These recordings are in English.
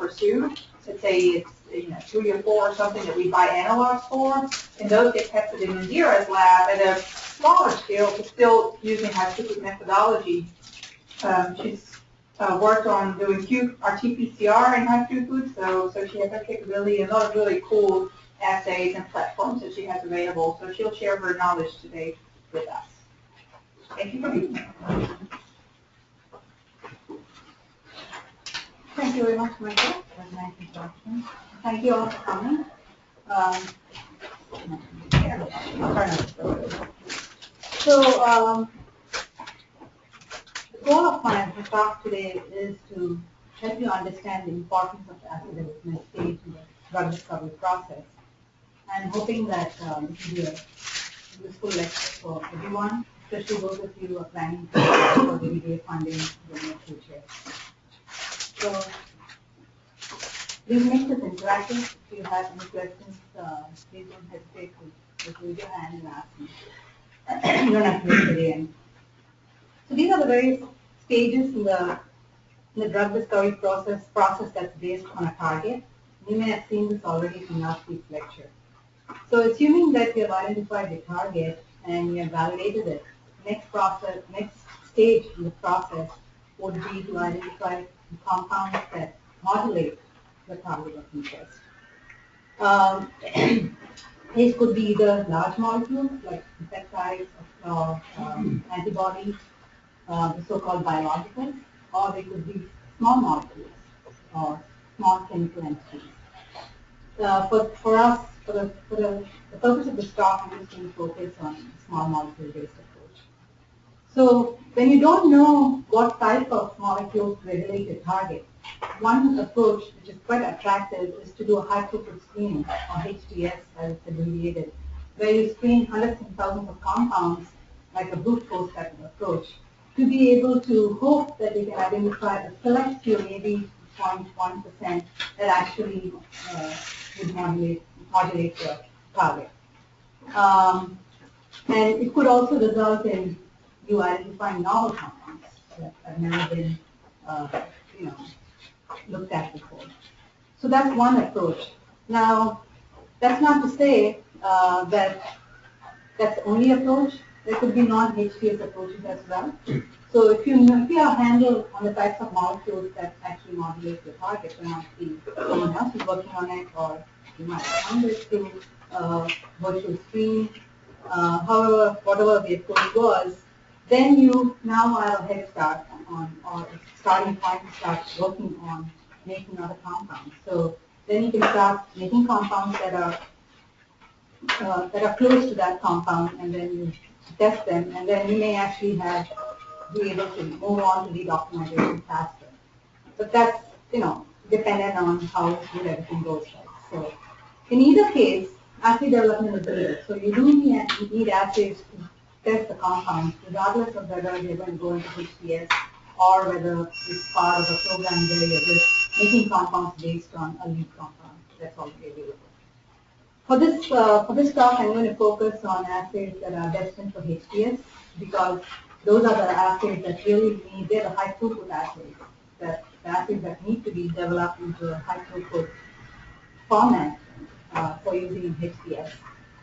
pursue. Let's say it's 3 or 4 or something that we buy analogs for, and those get tested in Indira's lab at a smaller scale, but still using high throughput methodology. She's worked on doing RT-PCR in high throughput, so she has that capability and a lot of really cool assays and platforms that she has available. So she'll share her knowledge today with us. Thank you for being here. Thank you very much, Michael. That was a nice introduction. Thank you all for coming. So the goal of my talk today is to help you understand the importance of the assay development stage in the drug discovery process. I'm hoping that this will be a useful lecture for everyone, especially those of you who are planning for the DBA funding in the near future. So we'll make this interactive. If you have any questions, please don't hesitate to raise your hand and ask me. You don't have to wait till the end. So these are the various stages in the drug discovery process that's based on a target. You may have seen this already from last week's lecture. So assuming that you have identified the target and you have validated it, next stage in the process would be to identify the compounds that modulate the target of interest. These could be either large molecules like peptides or antibodies, the so-called biologicals, or they could be small molecules or small chemical entities. For us, for the purpose of this talk, I'm just going to focus on the small molecule-based approach. So when you don't know what type of molecules regulate your target, one approach which is quite attractive is to do a high throughput screening, or HTS as it's abbreviated, where you screen hundreds and thousands of compounds, like a brute force type of approach, to be able to hope that you can identify a select few, maybe 0.1%, that actually would modulate your target. And it could also result in you identifying novel compounds that have never been looked at before. So that's one approach. Now, that's not to say that that's the only approach. There could be non-HTS approaches as well. So if you have a handle on the types of molecules that actually modulate the target, there might be someone else who's working on it, or you might find it through virtual screen. However, whatever the approach was, then you now have a head start on, or starting point to start working on making other compounds. So then you can start making compounds that are close to that compound, and then you test them, and then you may actually be able to move on to lead optimization faster. But that's dependent on how good everything goes. Right? So in either case, assay development is needed. So you do need assays to test the compounds, regardless of whether they're going to go into HTS or whether it's part of a program where you're just making compounds based on a lead compound that's already available. For this talk, I'm going to focus on assays that are destined for HTS, because those are the assays that really need, they're the high throughput assays, the assays that need to be developed into a high throughput format for using in HTS.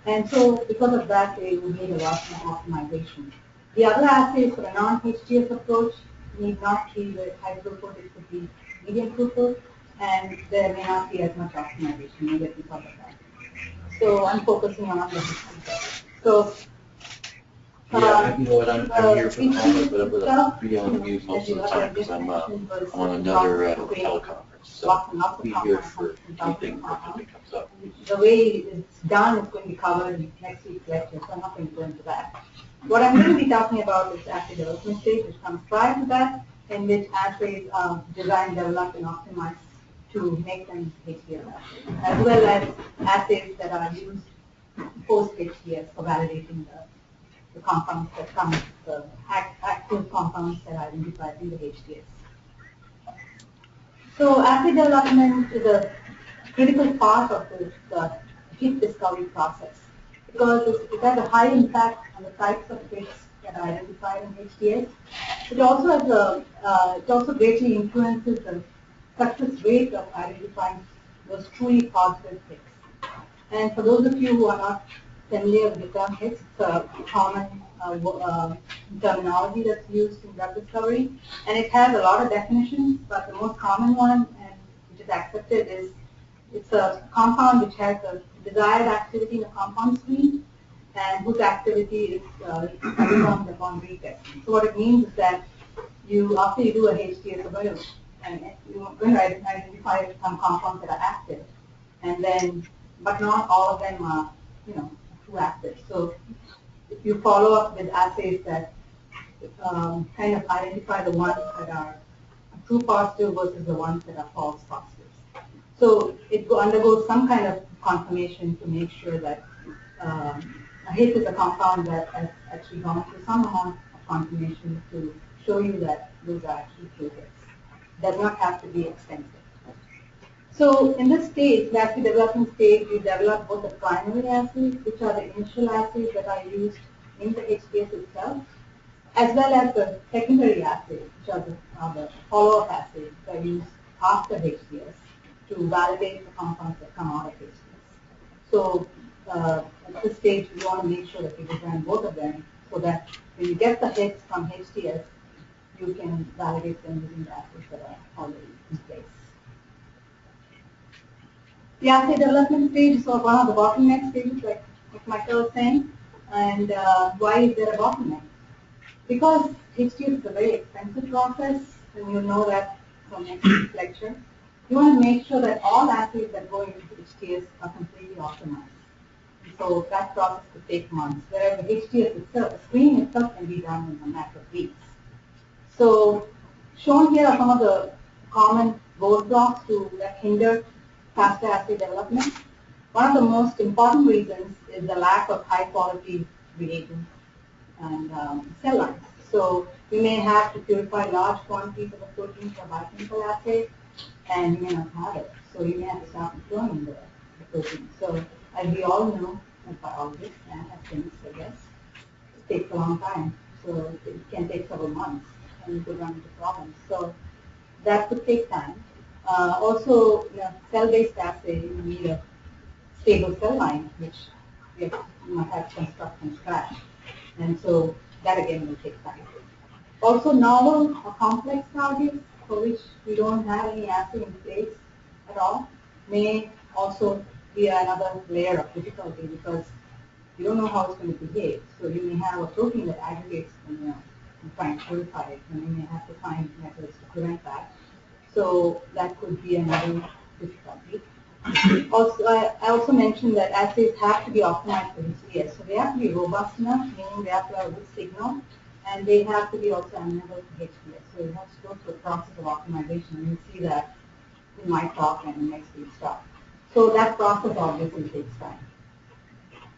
And so because of that, they will need a lot more optimization. The other assays for a non-HTS approach need not be with high throughput, it could be medium throughput, and there may not be as much optimization needed because of that. So I'm focusing on the HTS. So yeah, you know what, I'm here for the moment, but I'll be on mute most of the time because I'm on another teleconference. So I'll be here for anything that comes up. The way it's done is going to be covered in next week's lecture, so I'm not going to go into that. What I'm going to be talking about is assay development stage, which comes prior to that, in which assays are designed, developed, and optimized to make them HTS assays, as well as assays that are used post-HTS for validating the compounds that come, the active compounds that are identified in the HTS. So assay development is a critical part of the hit discovery process, because it has a high impact on the types of hits that are identified in HTS. It also has it also greatly influences the success rate of identifying those truly positive hits. And for those of you who are not familiar with the term hits, it's a common terminology that's used in drug discovery, and it has a lot of definitions, but the most common one, and which is accepted, is it's a compound which has a desired activity in the compound screen, and whose activity is confirmed upon retesting. So what it means is that after you do a HTS surveillance, and you're going to identify some compounds that are active, and then, but not all of them are, true active. So if you follow up with assays that kind of identify the ones that are true positive versus the ones that are false positives. So it undergoes some kind of confirmation to make sure that a hit is a compound that has actually gone through some amount of confirmation to show you that those are actually true hits. Does not have to be extensive. So in this stage, the assay development stage, we develop both the primary assays, which are the initial assays that are used in the HTS itself, as well as the secondary assays, which are the follow-up assays that are used after HTS to validate the compounds that come out of HTS. So at this stage, we want to make sure that we design both of them so that when you get the hits from HTS, you can validate them using the assays that are already in place. The assay development stage is one of the bottleneck stages, like Michael was saying. And why is there a bottleneck? Because HTS is a very expensive process, and you know that from next week's lecture. You want to make sure that all assays that go into HTS are completely optimized. And so that process could take months, whereas the HTS itself, the screening itself can be done in a matter of weeks. So shown here are some of the common roadblocks that hinder faster assay development. One of the most important reasons is the lack of high quality reagents and cell lines. So we may have to purify large quantities of a protein for biochemical assay, and you may not have it. So you may have to start cloning the protein. So as we all know, as biologists and as chemists, I guess, it takes a long time. So it can take several months, and you could run into problems. So that could take time. Also, cell-based assay, you need a stable cell line, which you might have to construct from scratch. And so that again will take time. Also, novel or complex targets for which we don't have any assay in place at all may also be another layer of difficulty because you don't know how it's going to behave. So you may have a protein that aggregates and trying to purify it, and you may have to find methods to prevent that. So that could be another difficulty. Also, I also mentioned that assays have to be optimized for HTS. So they have to be robust enough, meaning they have to have a good signal, and they have to be also amenable to HTS. So you have to go through a process of optimization, and you'll see that in my talk and in next week's talk. So that process obviously takes time.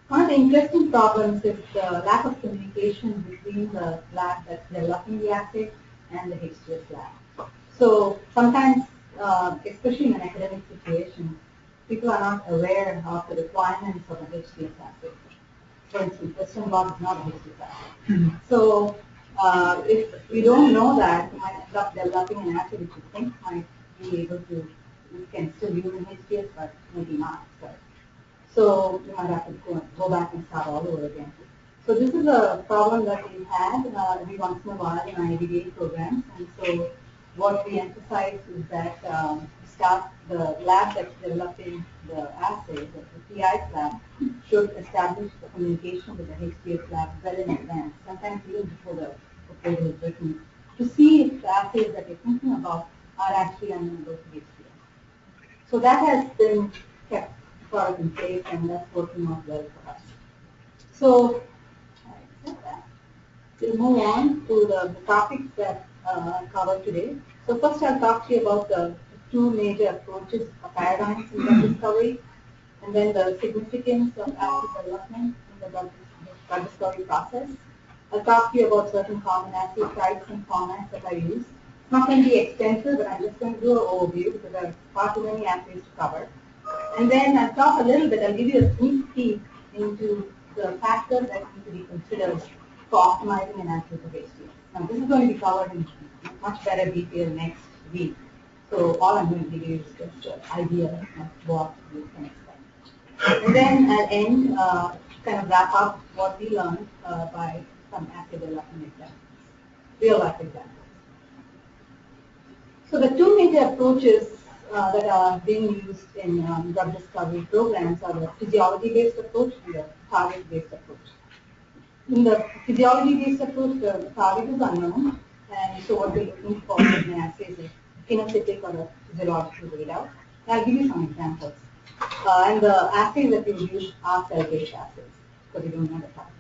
One of the interesting problems is the lack of communication between the lab that's developing the assay and the HTS lab. So sometimes, especially in an academic situation, people are not aware of the requirements of an HTS assay. For instance, Western blot is not a HTS assay. So if you don't know that, you might end up developing an assay which you think might be able to, you can still use an HTS, but maybe not. So you might have to go back and start all over again. So this is a problem that we've had every once in a while in our IDBA programs. And so what we emphasize is that the lab that's developing the assay, the PI's lab, should establish the communication with the HTS lab well in advance, sometimes even before the proposal is written, to see if the assays that you're thinking about are actually amenable to HTS. So that has been kept sort of in place, and that's working out well for us. So we'll move on to the topics that I covered today. So first I'll talk to you about the two major approaches or paradigms in drug discovery, and then the significance of assay development in the drug discovery process. I'll talk to you about certain common assay types and formats that I use. It's not going to be extensive, but I'm just going to do an overview because there are far too many assays to cover. And then I'll talk a little bit, I'll give you a sneak peek into the factors that need to be considered for optimizing an assay for HTS. Now this is going to be covered in much better detail next week. So all I'm going to give you is just an idea of what you can expect. And then I'll end, kind of wrap up what we learned by some assay development examples, real life examples. So the two major approaches that are being used in drug discovery programs are the physiology-based approach and the target-based approach. In the physiology-based approach, the target is unknown, and so what we're looking for in an assay is a phenotypic or a physiological readout. And I'll give you some examples. And the assays that you use are cell-based assays, because you don't know the target.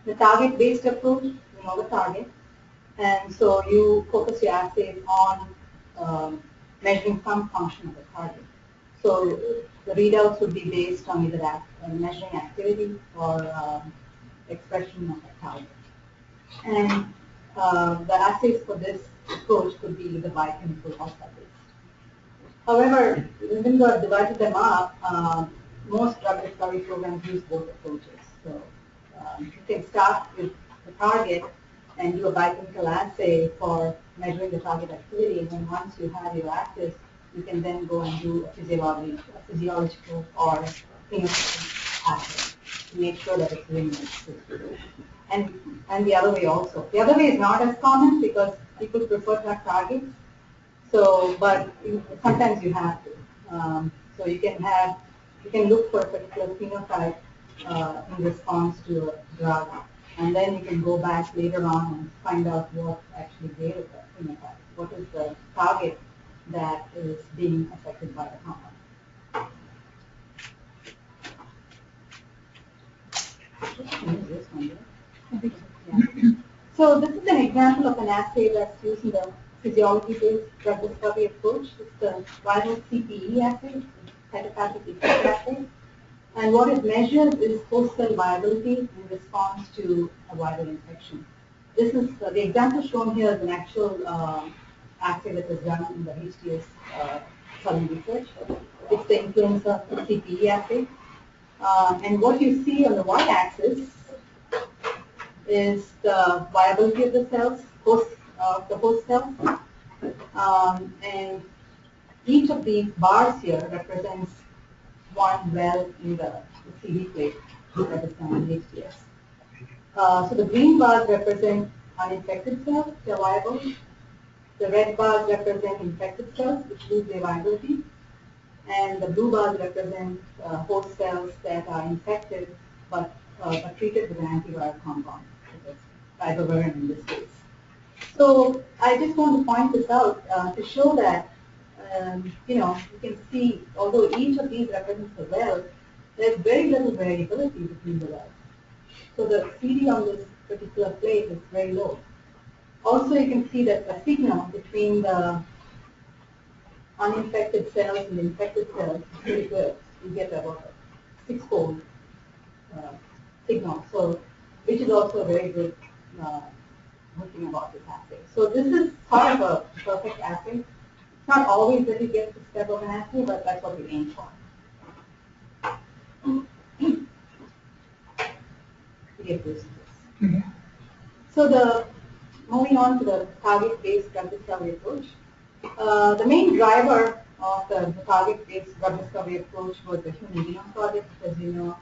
The target-based approach, you know the target, and so you focus your assays on measuring some function of the target. So the readouts would be based on either measuring activity or expression of the target. And the assays for this approach could be either biochemical or cell-based. However, even though I've divided them up, most drug discovery programs use both approaches. So you can start with the target and do a biochemical assay for measuring the target activity, and then once you have your actives, you can then go and do a physiological or phenotypic assay to make sure that it's linear. And the other way also. The other way is not as common because people prefer to have targets. So, but sometimes you have to. So you can look for a particular phenotype in response to a drug, and then you can go back later on and find out what actually gave it that phenotype. What is the target that is being affected by the compound? Yeah. So this is an example of an assay that's using the physiology-based drug discovery approach. It's the viral CPE assay, cytopathic effect assay. And what it measures is host cell viability in response to a viral infection. This is the example shown here is an actual assay that was done in the HTS Southern Research. It's the influenza CPE assay. And what you see on the y-axis is the viability of the cells, the host cells. And each of these bars here represents one well in the CD plate that is done in HTS. So the green bars represent uninfected cells, they're viable. The red bars represent infected cells, which lose their viability. And the blue bars represent host cells that are infected but are treated with an antiviral compound, ribavirin in this case. So I just want to point this out to show that you can see, although each of these represents a well, there's very little variability between the wells. So the CD on this particular plate is very low. Also, you can see that the signal between the uninfected cells and the infected cells is pretty good. You get about a 6-fold signal, so which is also a very good thing about this assay. So this is sort of a perfect assay. It's not always that you get the step of an assay, but that's what we aim for. To get this. So moving on to the target-based drug discovery approach. The main driver of the target-based drug discovery approach was the Human Genome Project, as you know,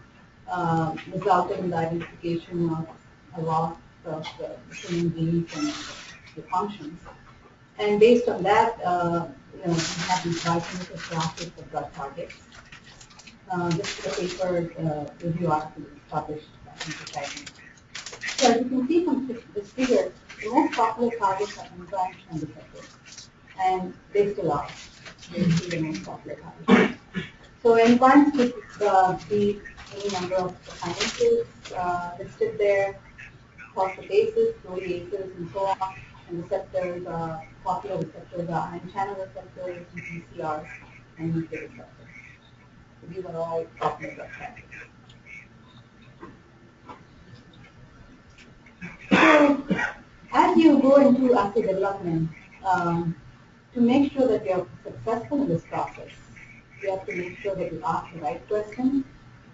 resulted in the identification of a lot of the human genes and the functions. And based on that, we have these biochemical classes of drug targets. This is a paper review article published in Society. So as you can see from this figure, the most popular targets are enzymes and receptors, and they still are. They still the most popular targets. So enzymes could be any number of kinases listed there, phosphatases, proteases, and so on. And receptors, popular receptors are ion channel receptors, GPCRs, and nuclear receptors. So these are all popular drug targets. So, as you go into assay development, to make sure that you're successful in this process, you have to make sure that you ask the right questions,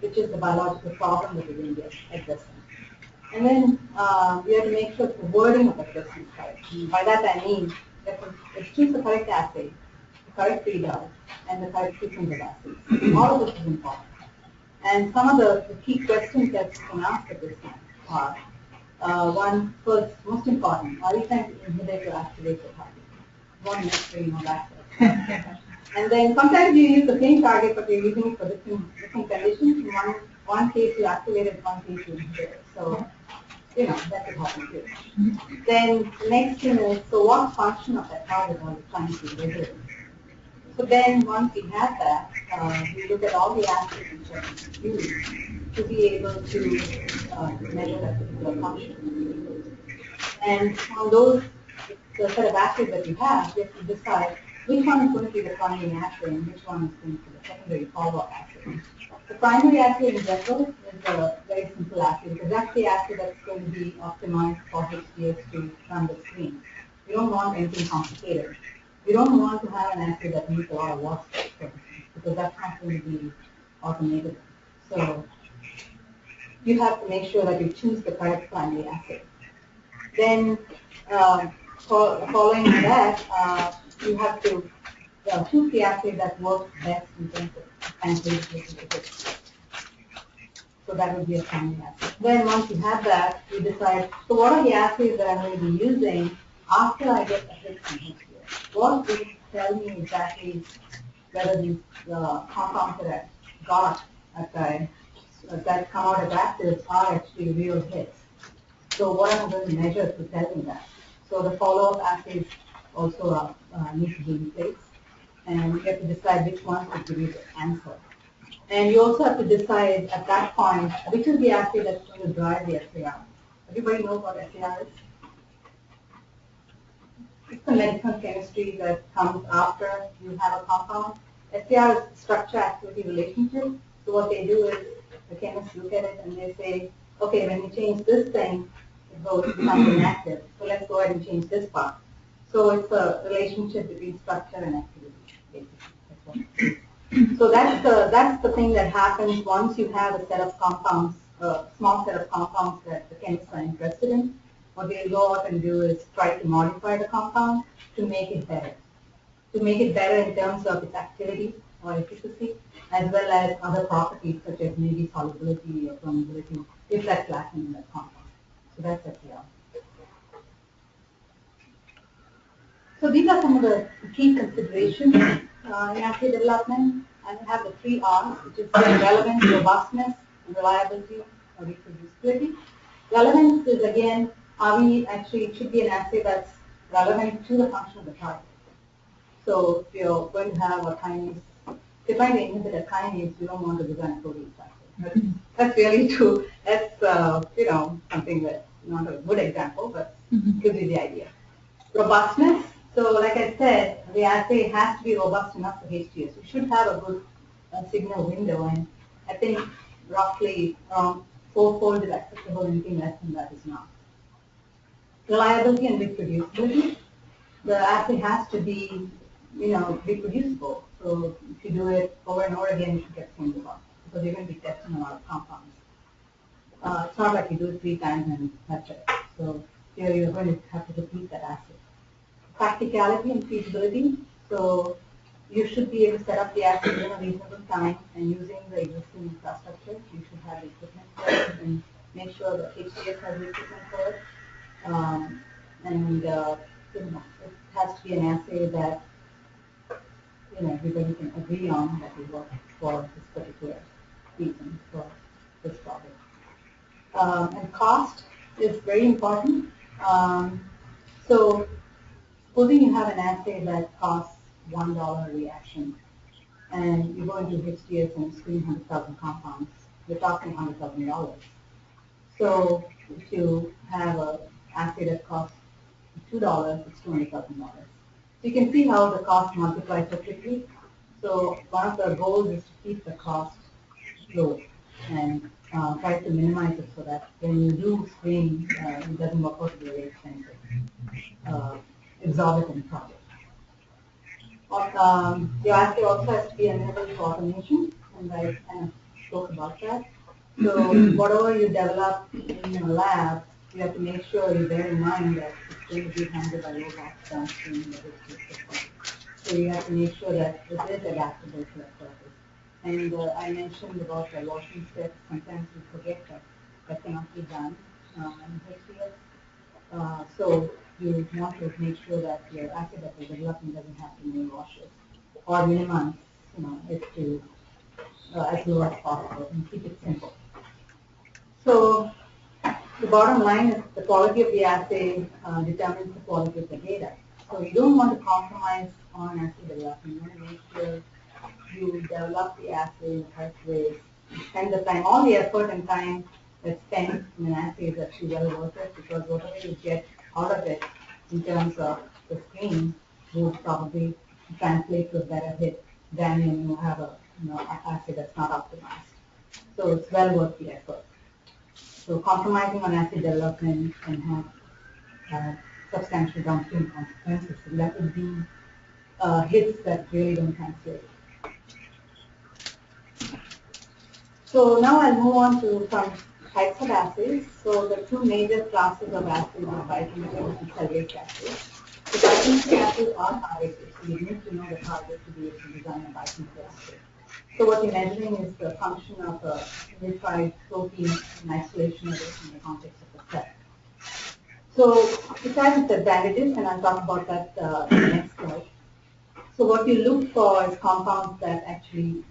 which is the biological problem that you're going to be addressing. And then you have to make sure that the wording of the question is correct. And by that I mean that let's choose the correct assay correct readout, and the correct sequence of assays. All of this is important. And some of the key questions that you can ask at this time are, one, first, most important, are you trying to inhibit or activate the target? One necessarily know that first. And then sometimes you use the same target, but you're using it for different conditions. In one case you activate it, one case you inhibit it. So, that could happen too. Then the next thing is, so what function of that target are you trying to measure? So then once we have that, we look at all the assays which are used to be able to measure that particular function. And on those, the set of assays that we have to decide which one is going to be the primary assay and which one is going to be the secondary follow-up assay. The primary assay in general is a very simple assay because that's the assay that's going to be optimized for HDS to run the screen. We don't want anything complicated. We don't want to have an assay that needs a lot of water, for instance, because that's not going to be automated. So you have to make sure that you choose the correct primary assay. Then following that, you have to choose the assay that works best in terms of anti-specific. So that would be a primary assay. Then once you have that, you decide, so what are the assays that I'm going to be using after I get the hits from HDS? What will tell me exactly whether these compounds that I got that come out as actives are actually real hits? So what am I going to measure to tell me that? So the follow-up assays also need to be in place, and you have to decide which ones will give you the answer. And you also have to decide at that point which is the assay that's going to drive the SAR. Everybody knows what SAR is? It's the medicinal chemistry that comes after you have a compound. SAR is structure-activity relationship. So what they do is the chemists look at it and they say, okay, when we change this thing, it becomes inactive. So let's go ahead and change this part. So it's a relationship between structure and activity, basically. So that's the thing that happens once you have a set of compounds, a small set of compounds that the chemists are interested in. What they'll go out and do is try to modify the compound to make it better. To make it better in terms of its activity or efficacy, as well as other properties such as maybe solubility or permeability, if that's lacking in that compound. So that's SAR. So these are some of the key considerations in assay development. And we have the 3 R's, which is relevance, robustness, and reliability or reproducibility. Relevance is again, it should be an assay that's relevant to the function of the target. So if you're going to have a kinase, if you're trying to inhibit a kinase, you don't want to design a protease assay. That's really true. That's something that's not a good example, but gives you the idea. Robustness. So like I said, the assay has to be robust enough for HDS. You should have a good signal window, and I think roughly around 4-fold is acceptable. Anything less than that is not. Reliability and reproducibility. The assay has to be, reproducible. So if you do it over and over again, you should get the same result because you're going to be testing a lot of compounds. It's not like you do it 3 times and that's it. So here you're going to have to repeat that assay. Practicality and feasibility. So you should be able to set up the assay in a reasonable time and using the existing infrastructure. You should have the equipment for it and make sure that HDS has the equipment for it. It has to be an assay that everybody can agree on that will work for this particular reason for this project. And cost is very important. So supposing you have an assay that costs $1 a reaction, and you go into HDS and screen 100,000 compounds, you're talking $100,000. So if you have an assay that costs $2, it's $20,000. So you can see how the cost multiplies so quickly. So one of the goals is to keep the cost low and try to minimize it so that when you do screen, it doesn't work out to be very expensive, exorbitant project. Your assay also has to be amenable to automation, and I kind of spoke about that. So whatever you develop in your lab, you have to make sure you bear in mind that it's going to be handled by robots downstream in the HDS system. So you have to make sure that it is adaptable to that purpose. And I mentioned about the washing steps. Sometimes we forget that that cannot be done in HPLC. So you want to make sure that your acid that you're developing doesn't have too many washes, or minimize, it to as low as possible and keep it simple. So the bottom line is the quality of the assay determines the quality of the data. So you don't want to compromise on assay development. You want to make sure you develop the assay in the correct way, spend the time, all the effort and time that's spent in an assay is actually well worth it, because whatever you get out of it in terms of the screen would probably translate to a better hit than when you have a assay that's not optimized. So it's well worth the effort. So compromising on assay development can have substantial downstream consequences, and that would be hits that really don't translate. So now I'll move on to some types of assays. So the two major classes of assays are biochemical and cell-based assays. So biochemical assays are target-based. So you need to know the target to be able to design a biochemical assay. So what you're measuring is the function of a unified protein in isolation of it in the context of the cell. So besides the advantages, and I'll talk about that in the next slide. So what you look for is compounds that actually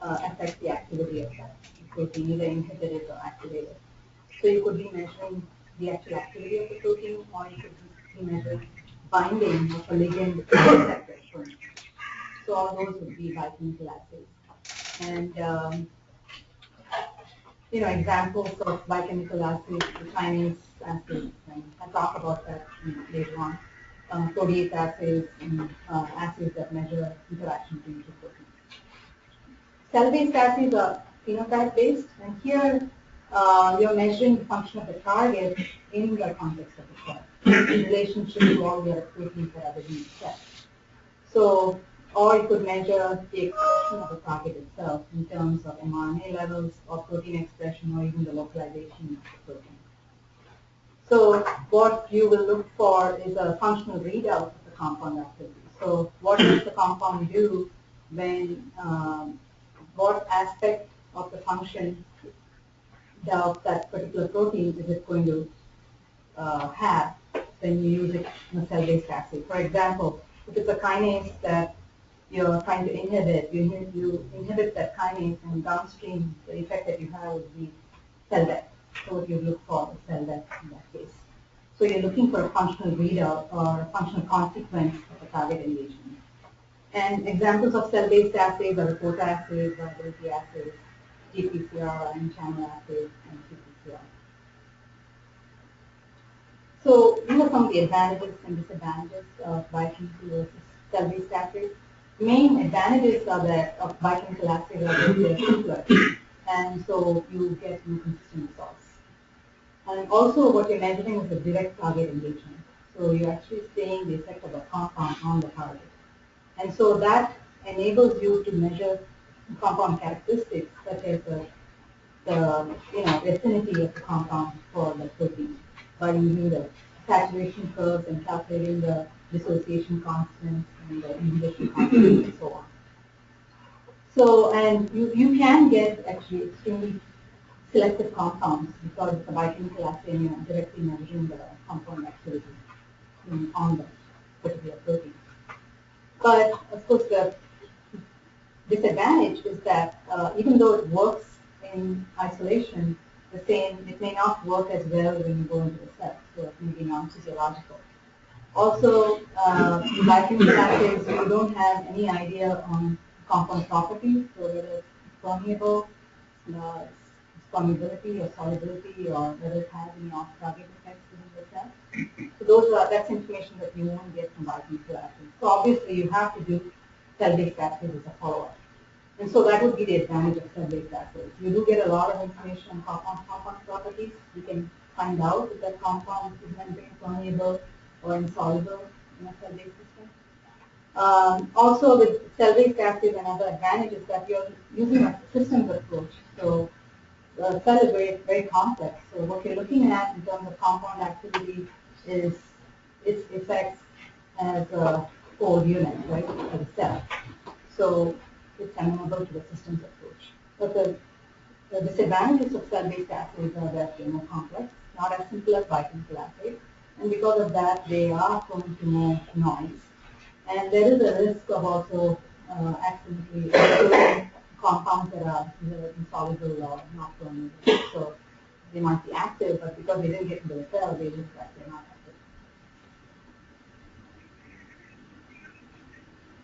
affect the activity of that protein, either inhibit it or activate it. So you could be measuring the actual activity of the protein, or you could be measuring binding of a ligand receptor, for instance. So all those would be biochemical assays. And examples of biochemical assays, the kinase assays, and I'll talk about that later on. Protease assays and assays that measure interaction between two proteins. Cell-based assays are phenotype-based, and here you're measuring the function of the target in the context of the cell, in relationship to all the other proteins that are within the cell. So, or you could measure the expression of the target itself in terms of mRNA levels, or protein expression, or even the localization of the protein. So what you will look for is a functional readout of the compound activity. So what does the compound do when, what aspect of the function of that particular protein is it going to have when you use it in a cell-based assay. For example, if it's a kinase that you're trying to inhibit, you inhibit that kinase, and downstream the effect that you have would be cell death. So what you look for is cell death in that case. So you're looking for a functional readout or a functional consequence of a target engagement. And examples of cell-based assays are report assays, viability assays, GPCR, and channel assays, and GPCR. So these are some of the advantages and disadvantages of biochemical versus cell-based assays. The main advantages are that of biochemical assays are that they're simpler, and so you get more consistent results. And also what you're measuring is a direct target engagement. So you're actually seeing the effect of a compound on the target. And so that enables you to measure compound characteristics such as the affinity of the compound for the protein by using the saturation curves and calculating the dissociation constants and the inhibition constants and so on. So, and you can get actually extremely selective compounds because it's a biochemical assay and you're directly measuring the compound activity on the particular protein. But of course, the disadvantage is that even though it works in isolation, it may not work as well when you go into the cell, so it may be non-physiological. Also, in biochemical assays, you don't have any idea on compound properties, so whether it's permeable, its permeability or solubility, or whether it has any off-target effects within the cell. So that's information that you won't get from biochemical assays. So obviously, you have to do cell-based assays as a follow-up. And so that would be the advantage of cell-based assays. You do get a lot of information on compound properties. You can find out if that compound is membrane permeable or insoluble in a cell-based system. Also, with cell-based assays, another advantage is that you're using a systems approach. So the cell is very, very complex. So what you're looking at in terms of compound activity is its effects as 4 units, right, for the cell. So it's amenable to the systems approach. But the disadvantages of cell-based assays are that they're more complex, not as simple as biochemical assays, and because of that, they are prone to more noise. And there is a risk of also accidentally including compounds that are either insoluble or not permeable. So they might be active, but because they didn't get into the cell, they look like they're not active.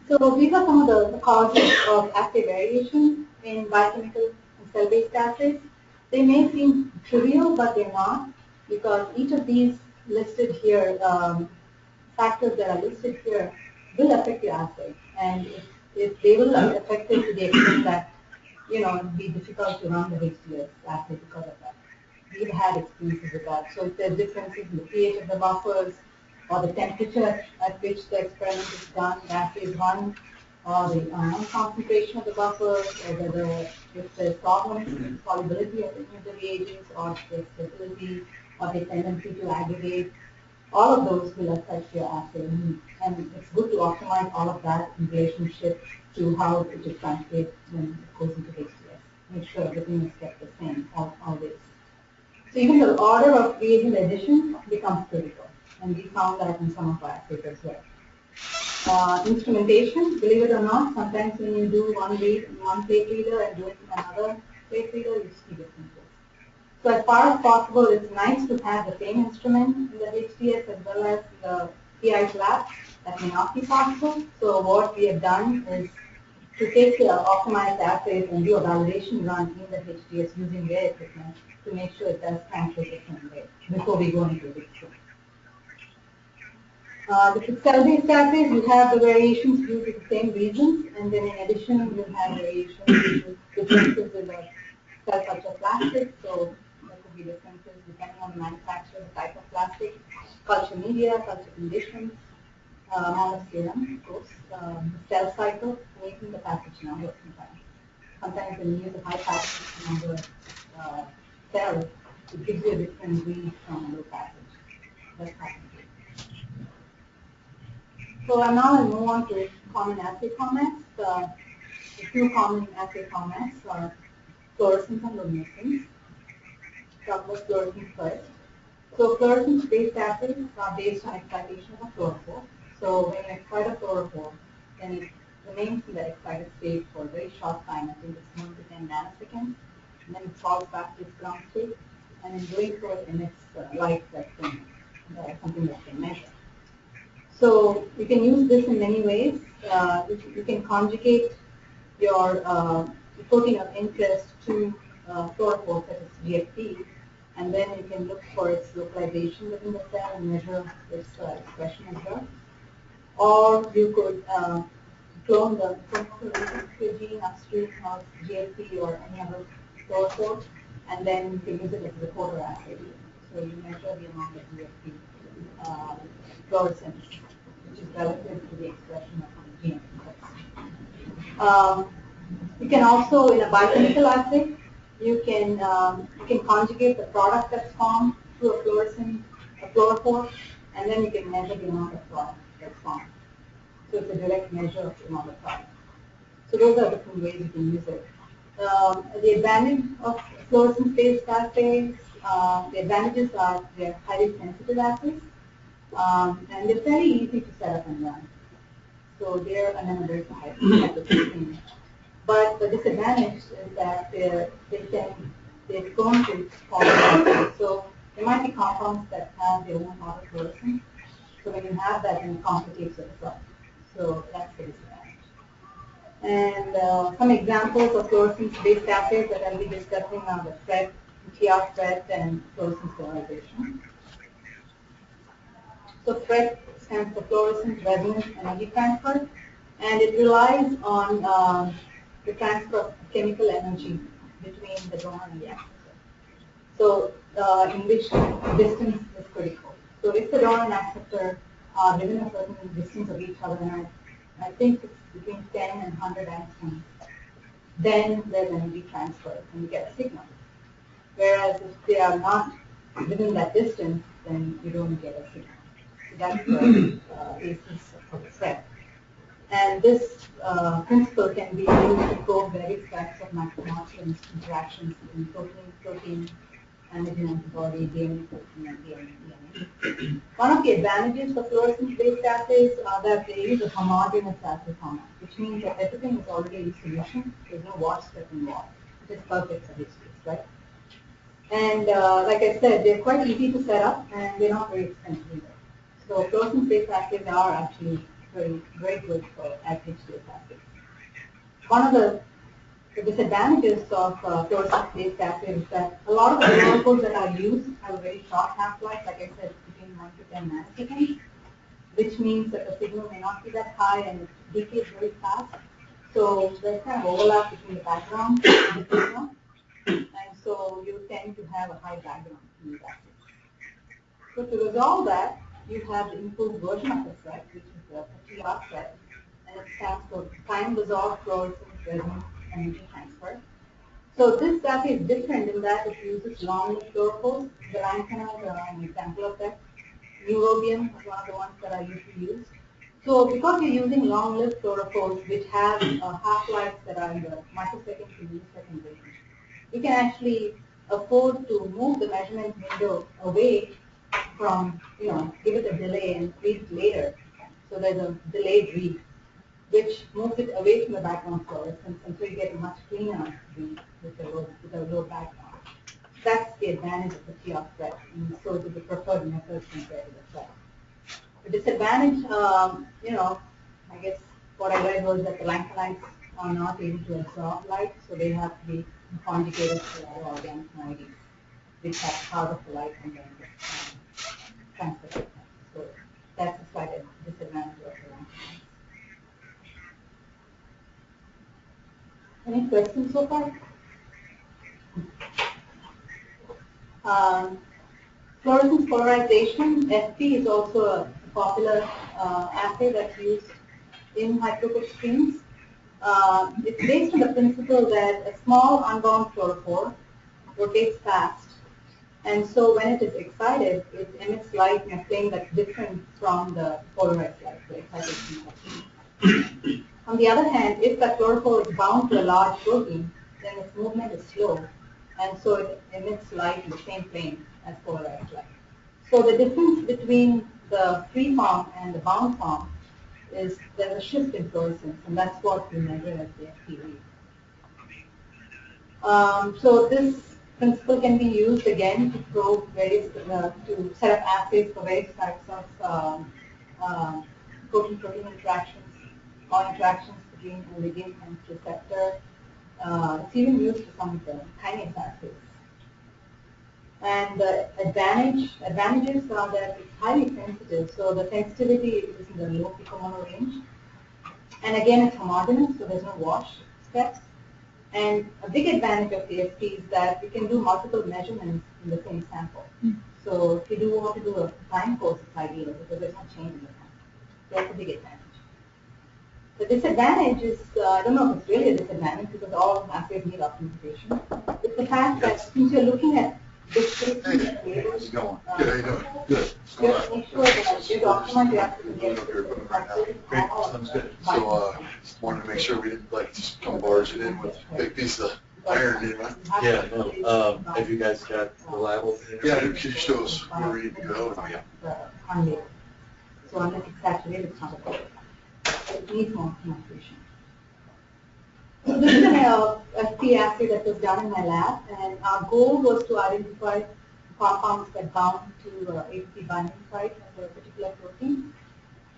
So these are some of the causes of assay variation in biochemical and cell-based assays. They may seem trivial, but they're not, because each of these listed here, factors that are listed here, will affect your assay. And if they will affect it to the extent that, it'd be difficult to run the HDS assay because of that. We've had experiences with that. So if there's differences in the pH of the buffers, or the temperature at which the experiment is done, the assay is run, or the concentration of the buffers, or whether if there's problems in the solubility of any of the reagents, or the stability, or the tendency to aggregate, all of those will affect your assay. And it's good to optimize all of that in relationship to how it is translated when it goes into HDS. Make sure everything is kept the same always. So even the order of reagent addition becomes critical. And we found that in some of our assays as well. Instrumentation, believe it or not, sometimes when you do one plate reader and do it in another plate reader, you see differences. So as far as possible, it's nice to have the same instrument in the HDS as well as the PI lab. That may not be possible. So what we have done is to take the optimized assays and do a validation run in the HDS using their equipment to make sure it does translate the same way before we go into the HDS. With cell-based assays, you have the variations due to the same reasons, and then in addition, you have variations due to differences in the cell culture plastic. So there could be differences depending on the manufacturer, the type of plastic, culture media, culture conditions, amount of serum, of course, the cell cycle, and even the passage number sometimes. Sometimes when you use a high passage number cell, it gives you a different read from a low passage. That's happening. So now I'll move on to common assay formats. The few common assay formats are fluorescence and luminescence. Talk about fluorescence first. So fluorescence-based assays are based on excitation of a fluorophore. So when you excite a fluorophore, then it remains in the excited state for a very short time. I think it's 1 to 10 nanoseconds. And then it falls back to its ground state. And in doing so, it emits light that's something that can measure. So you can use this in many ways. You can conjugate your protein of interest to fluorophore, such as GFP, and then you can look for its localization within the cell and measure its expression as well. Or you could clone the gene upstream of GFP or any other fluorophore, and then you can use it as a reporter assay. So you measure the amount of GFP fluorescence, which is relative to the expression of the gene. You can also, in a biochemical assay, you can conjugate the product that's formed to a fluorophore, and then you can measure the amount of product that's formed. So it's a direct measure of the amount of product. So those are different ways you can use it. The advantage of fluorescence-based assays, the advantages are they're highly sensitive assays, and they're fairly easy to set up and run. So they're amenable to high throughput. But the disadvantage is that they're prone to falling. So there might be compounds that have their own autofluorescence. So when you have that, then it complicates yourself. So that's the disadvantage. And some examples of fluorescence-based assays that I'll be discussing are the FRET, TR FRET, and fluorescence polarization. So FRET stands for fluorescence resonance energy transfer, and it relies on the transfer of chemical energy between the donor and the acceptor. So in which distance is critical. So if the donor and acceptor are within a certain distance of each other, and I think it's between 10 and 100 angstroms, then there's energy transfer and you get a signal. Whereas if they are not within that distance, then you don't get a signal. So that's the basis of the FRET. And this principle can be used to probe various types of macromolecular interactions between protein, antigen antibody, DNA protein, and DNA. One of the advantages of fluorescence-based assays are that they use a homogeneous assay format, which means that everything is already in solution. There's no wash step involved. It is perfect for this case, right? And like I said, they're quite easy to set up, and they're not very expensive either. So fluorescence-based assays are actually very good for average-based assays. One of the disadvantages of fluorescence-based assays is that a lot of the molecules that are used have a very short half-life, like I said, between 1 to 10 nanoseconds, which means that the signal may not be that high and it decays very fast. So there's kind of overlap between the background and the signal, and so you tend to have a high background in these assays. So to resolve that, you have the improved version of the set, which is the TR set, and it stands for time-resolved fluorescence resonance energy transfer. So this assay is different in that it uses long-lived fluorophores. The lanthanides are an example of that. Neurobium is one of the ones that are usually used. So because you're using long-lived fluorophores, which have half-lives that are in the microsecond to millisecond range, you can actually afford to move the measurement window away from, give it a delay and read it later. So there's a delayed read, which moves it away from the background fluorescence, and so you get a much cleaner read with a low background. That's the advantage of the TR thread, and so it is the preferred method compared to the thread. The disadvantage, I guess what I read was that the lanthanides are not able to absorb light, so they have to be conjugated to organic moieties, which have part of the light and then transfer it. So that's a slight disadvantage of the lanthanides. Any questions so far? Fluorescence polarization, FP, is also a popular assay that's used in high-throughput screens. It's based on the principle that a small unbound fluorophore rotates fast, and so when it is excited, it emits light in a plane that's different from the polarized light, the excitation plane. On the other hand, if that fluorophore is bound to a large protein, then its movement is slow, and so it emits light in the same plane as polarized light. So the difference between the free form and the bound form is there's a shift in fluorescence, and that's what we measure as the FP read. So this principle can be used again to probe various, to set up assays for various types of protein-protein interactions or interactions between a ligand and receptor. It's even used for some of the kinase assays. And the advantages are that it's highly sensitive, so the sensitivity is in the low picomolar range. And again, it's homogeneous, so there's no wash steps. And a big advantage of the FP is that you can do multiple measurements in the same sample. So if you do want to do a time course, it's ideal because there's no change in the sample. So that's a big advantage. The disadvantage is, I don't know if it's really a disadvantage because all assays need optimization. It's the fact that since you're looking at displacement and labels, Good, how you doing? Good. just make sure that you document the application. Great, sounds good. So, wanted to make sure we didn't just come barge it in with a big piece of iron, Yeah, no, have you guys got the lab over there? Yeah, could you show us where we need to go? Unlabeled. So unless it's saturated, it's not a problem. It needs more optimization. So this is an FP assay that was done in my lab, and our goal was to identify compounds that bound to ATP binding site of a particular protein.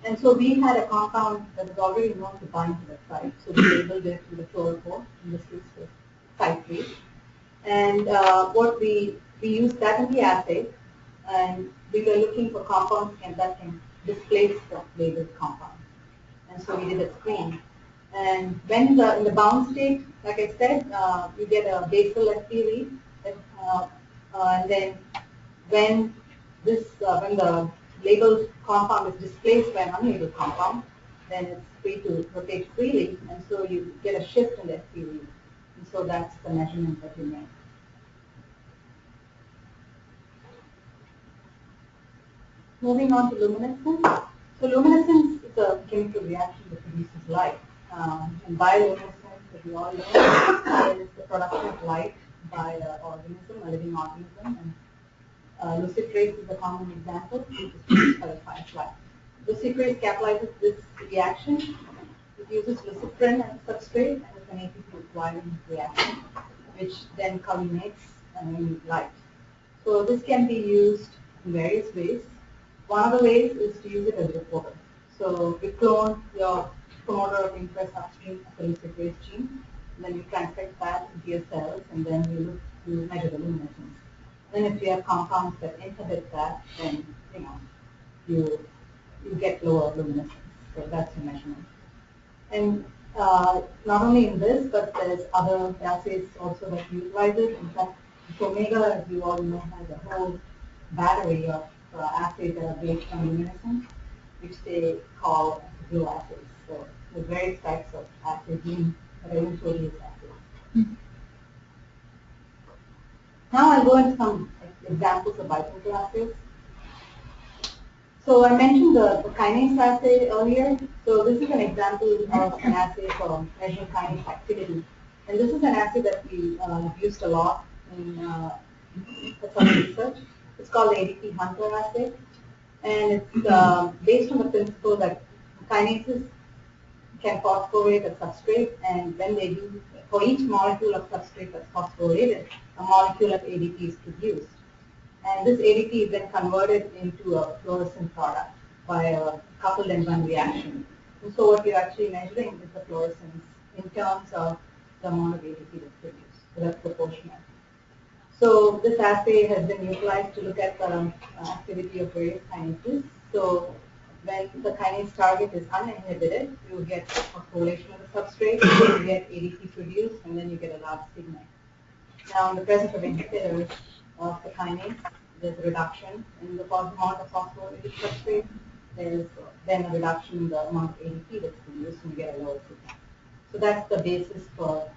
And so we had a compound that was already known to bind to that site, so we labeled it with a fluorophore, in this case with site 3. And what we used that in the assay, and we were looking for compounds that can displace the labeled compound. And so we did a screen. And when in the bound state, like I said, you get a basal FP read, and then when the labeled compound is displaced by an unlabeled compound, then it's free to rotate freely, and so you get a shift in the FP read. And so that's the measurement that you make. Moving on to luminescence. So luminescence is a chemical reaction that produces light. And bioluminescence, as we all know, is the production of light by an organism, a living organism. And luciferase is a common example, which is produced by the firefly. Luciferase catalyzes this reaction. It uses luciferin as a substrate and is an ATP required in the reaction, which then culminates in light. So this can be used in various ways. One of the ways is to use it as a reporter. So you clone your promoter of interest upstream of the luciferase gene, and then you transfect that into your cells, and then you measure the luminescence. Then if you have compounds that inhibit that, then you get lower luminescence. So that's your measurement. And not only in this, but there's other assays also that utilize it. In fact, Omega, as you all know, has a whole battery of assays that are based on luminescence, which they call glow assays. So there's various types of assays that are eventually used assays. Now I'll go into some examples of biochemical assays. So I mentioned the kinase assay earlier. So this is an example of an assay for measuring kinase activity. And this is an assay that we used a lot in some research. It's called the ADP Hunter assay. And it's based on the principle that kinases can phosphorate a substrate, and when they do, for each molecule of substrate that's phosphorylated, a molecule of ADP is produced. And this ADP is then converted into a fluorescent product by a coupled enzyme reaction. And so what you're actually measuring is the fluorescence in terms of the amount of ADP that's produced. So that's proportional. So this assay has been utilized to look at the activity of various kinases. So when the kinase target is uninhibited, you get phosphorylation of the substrate, you get ADP produced, and then you get a large signal. Now, in the presence of inhibitors of the kinase, there's a reduction in the amount of phosphorylated substrate. There's then a reduction in the amount of ADP that's produced, and you get a lower signal. So that's the basis for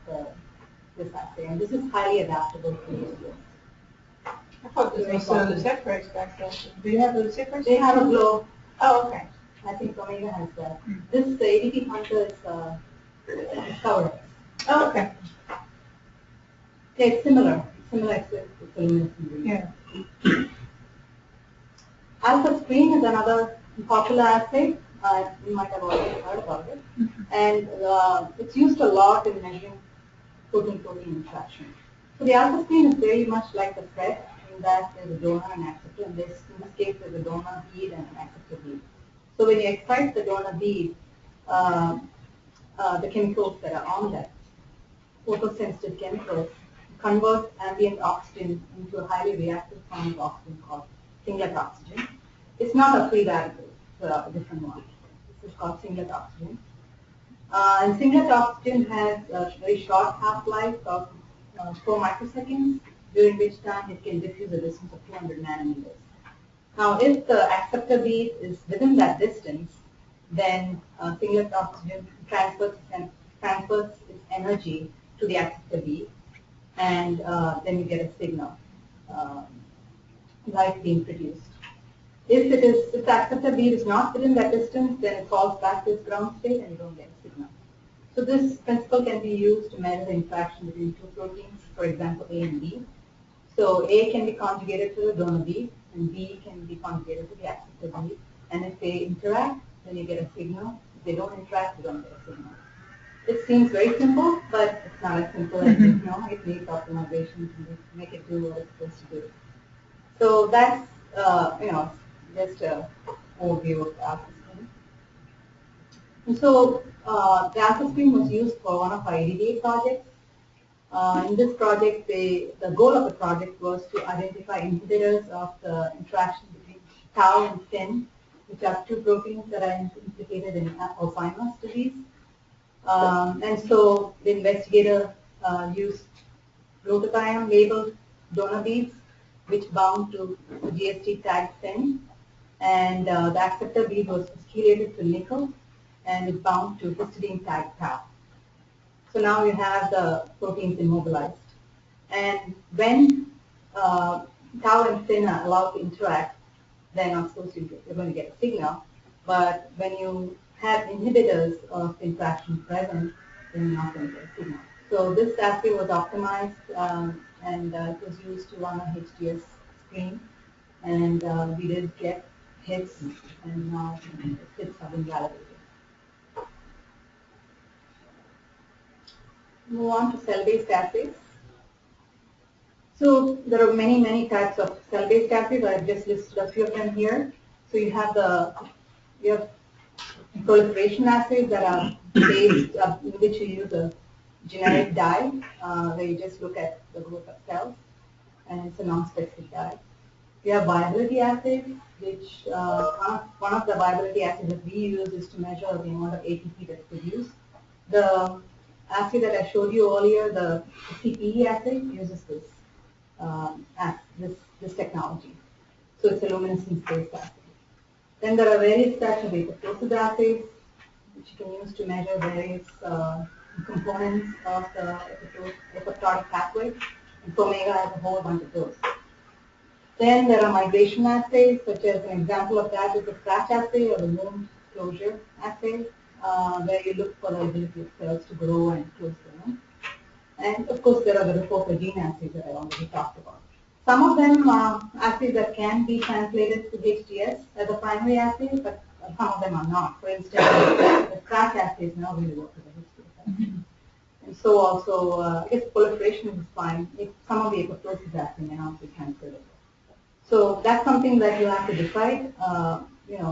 this assay, and this is highly adaptable to use. I thought this was luciferase back then. Do you have luciferase? They have a glow. Oh, okay. I think Omega has that. This the ADP Hunter is covered. Oh, okay. Yeah, it's similar. Similar except it's a luminescent. Yeah. Alpha screen is another popular assay. You might have already heard about it. And it's used a lot in measuring protein-protein interaction. So the alpha screen is very much like the FRET in that there's a donor and acceptor. In this case, there's a donor bead and an acceptor bead. So when you excite the donor bead, the chemicals that are on that, photosensitive chemicals, convert ambient oxygen into a highly reactive form of oxygen called singlet oxygen. It's not a free radical, it's a different one. This is called singlet oxygen. And singlet oxygen has a very short half-life of 4 microseconds, during which time it can diffuse a distance of 200 nanometers. Now, if the acceptor bead is within that distance, then singlet oxygen transfers its energy to the acceptor bead, and then you get a signal, light being produced. If the acceptor bead is not within that distance, then it falls back to its ground state and you don't get a signal. So this principle can be used to measure the interaction between two proteins, for example, A and B. So A can be conjugated to the donor bead, and B can be conjugated to the acceptor bead. And if they interact, then you get a signal. If they don't interact, you don't get a signal. It seems very simple, but it's not as simple as it needs optimization to make it do what it's supposed to do. So that's just an overview of the alpha screen. And so the alpha screen was used for one of our ADDA projects. In this project, the goal of the project was to identify inhibitors of the interaction between tau and fin, which are two proteins that are implicated in Alzheimer's disease. And so the investigator used glutathione labeled donor beads, which bound to the GST tagged fin, and the acceptor bead was chelated to nickel, and it bound to histidine tagged tau. So now you have the proteins immobilized. And when tau and fin are allowed to interact, then of course you're going to get a signal. But when you have inhibitors of interaction present, then you're not going to get a signal. So this assay was optimized and it was used to run a HDS screen, and we did get hits, and now hits have been validated. Move on to cell-based assays. So there are many, many types of cell-based assays. I've just listed a few of them here. So you have proliferation assays that are based, in which you use a generic dye, where you just look at the growth of cells, and it's a non-specific dye. You have viability assays, which one of the viability assays that we use is to measure the amount of ATP that's produced. The assay that I showed you earlier, the CPE assay, uses this technology. So it's a luminescence-based assay. Then there are various types of apoptosis assays, which you can use to measure various components of the apoptotic pathway. And Omega has a whole bunch of those. Then there are migration assays, such as an example of that is the scratch assay or the wound closure assay, where you look for the ability of cells to grow and close the wound. And of course, there are the reporter gene assays that I already talked about. Some of them are assays that can be translated to HDS as a primary assay, but some of them are not. For instance, the scratch assays now really work with the HDS. And so also, I guess proliferation is fine. Some of the apoptosis assay may not be translatable. So that's something that you have to decide,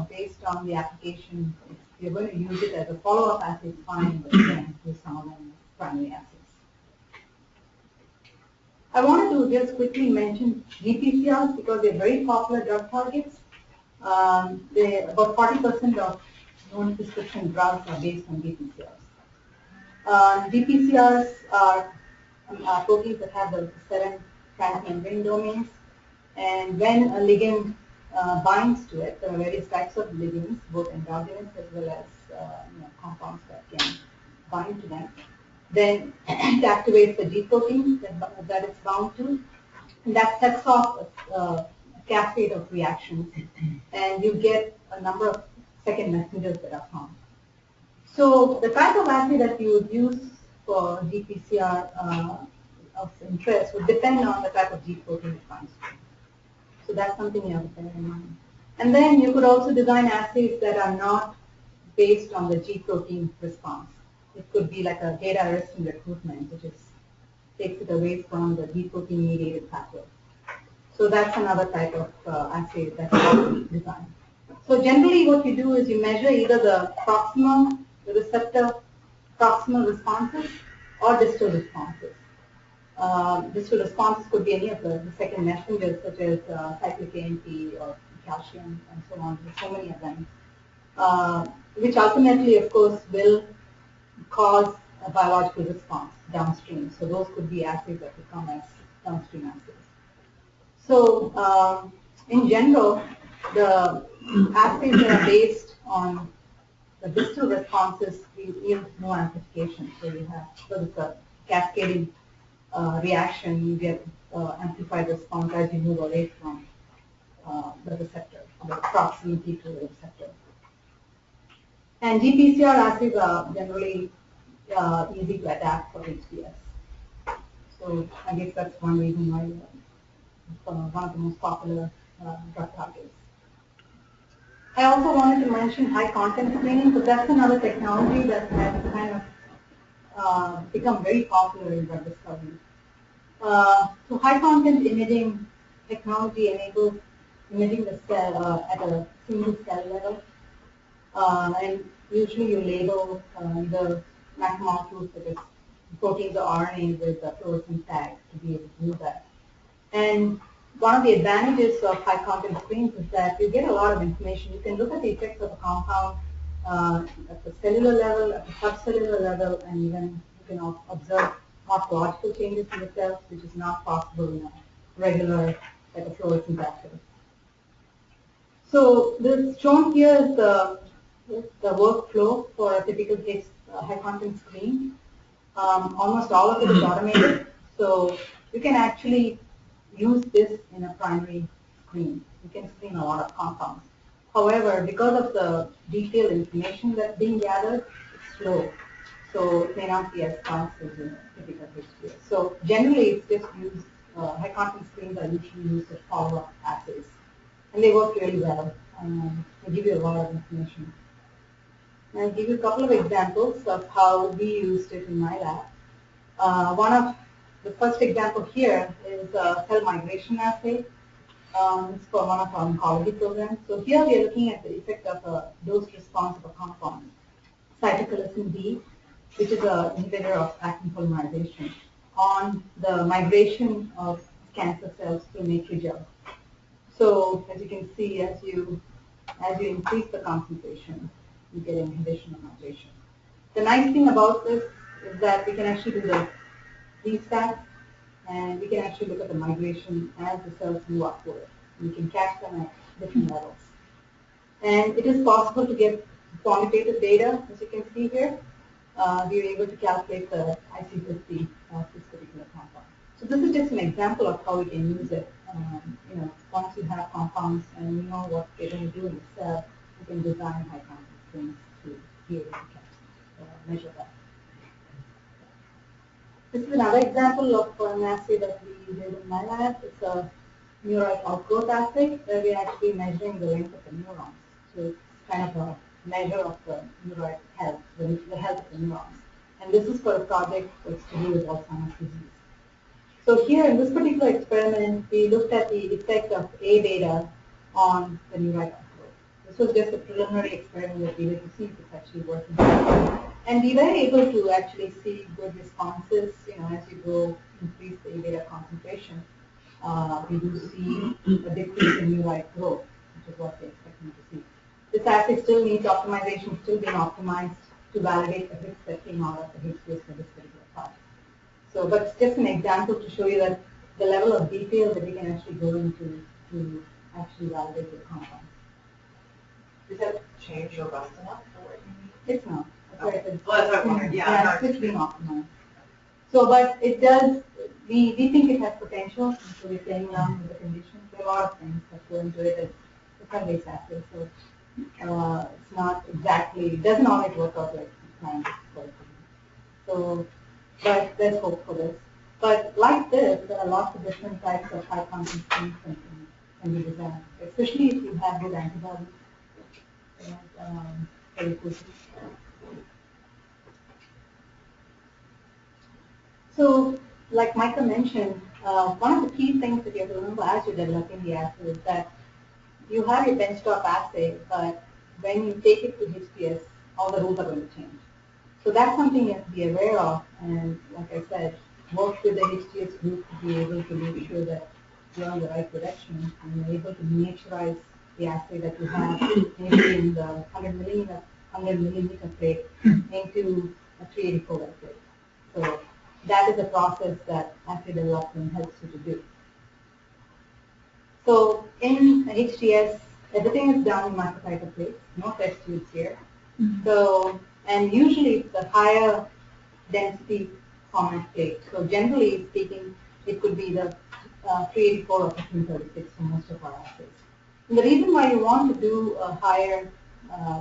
based on the application. If you're going to use it as a follow-up assay, it's fine, but you can use some of them as primary assays. I wanted to just quickly mention GPCRs because they're very popular drug targets. About 40% of known prescription drugs are based on GPCRs. GPCRs are proteins that have the 7 transmembrane domains, and when a ligand binds to it, there are various types of ligands, both endogenous as well as compounds that can bind to them. Then it activates the G protein that it's bound to, and that sets off a cascade of reactions, and you get a number of second messengers that are formed. So the type of assay that you would use for GPCR of interest would depend on the type of G protein it binds to. So that's something you have to bear in mind. And then you could also design assays that are not based on the G protein response. It could be like a data arresting recruitment, which takes it away from the G protein mediated pathway. So that's another type of assay that's designed. So generally what you do is you measure either the receptor proximal responses or distal responses. Distal responses could be any of the second messengers, such as cyclic AMP or calcium and so on. There's so many of them, which ultimately, of course, will cause a biological response downstream. So those could be assays that would come as downstream assays. So in general, the assays that are based on the distal responses yield no amplification. So it's a cascading reaction. You get amplified response as you move away from the receptor, the proximity to the receptor. And GPCR assays are generally easy to adapt for HDS. So I guess that's one reason why it's one of the most popular drug targets. I also wanted to mention high content screening, because that's another technology that has kind of become very popular in drug discovery. So high content imaging technology enables imaging the cell at a single cell level. And usually you label the macromolecules such as proteins or RNA with a fluorescent tag to be able to do that. And one of the advantages of high content screens is that you get a lot of information. You can look at the effects of a compound at the cellular level, at the subcellular level, and even you can observe morphological changes in the cells, which is not possible in a regular, like a fluorescent assay. So this shown here is the workflow for a typical high content screen. Almost all of it is automated, so you can actually use this in a primary screen. You can screen a lot of compounds. However, because of the detailed information that's being gathered, it's slow. So it may not be as fast as a typical HPS. So generally, it's just used, high confidence screens are usually used as follow-up assays. And they work really well. They give you a lot of information. I'll give you a couple of examples of how we used it in my lab. One of the first example here is a cell migration assay. It's for one of our oncology programs. So here we are looking at the effect of a dose response of a compound, cytocholisin B, which is an inhibitor of actin polymerization, on the migration of cancer cells through matrigel. So as you can see, as you increase the concentration, you get inhibition of migration. The nice thing about this is that we can actually do the restats, and we can actually look at the migration as the cells move upward. We can catch them at different levels. And it is possible to get quantitative data, as you can see here. We are able to calculate the IC50 of this particular compound. So this is just an example of how we can use it. Once you have compounds and you know what they're going to do in the cell, you can design high confidence things to be able to measure that. This is another example of an assay that we did in my lab. It's a neurite outgrowth assay where we're actually measuring the length of the neurons. So it's kind of a measure of the neurite health, the health of the neurons. And this is for a project that's to do with Alzheimer's disease. So here in this particular experiment, we looked at the effect of A beta on the neurite outgrowth. This was just a preliminary experiment that we did to see if it's actually working. And we were able to actually see good responses, as you go increase the A beta concentration. We do see a decrease in neurite growth, which is what we're expecting to see. This assay still needs optimization, still being optimized to validate the hits that came out of the HPS for this particular project. So, but it's just an example to show you that the level of detail that we can actually go into to actually validate the compound. Does that change robust enough for what you need? It's not. Okay. Well, that's what I wondered. Yeah, it's being optimized. So, but it does, we think it has potential, so we're playing around with the conditions. There are a lot of things that go into it. It's a cell-based assay, so it's not exactly, it doesn't always work out like planned. So, but there's hope for this. But like this, there are lots of different types of high confidence things that can be designed, especially if you have good antibodies. Very quickly. So, like Micah mentioned, one of the key things that you have to remember as you're developing the assay is that you have your benchtop assay, but when you take it to HPS, all the rules are going to change. So that's something you have to be aware of, and like I said, work with the HPS group to be able to make sure that you're on the right direction and you're able to miniaturize the assay that you have, maybe in the 100 millimeter plate into a 384 plate. So that is a process that assay development helps you to do. So in HTS, everything is done in microtiter plates, no test tubes here. So, and usually it's a higher density format plate. So generally speaking, it could be the 384 or 1536 for most of our assays. And the reason why you want to do a higher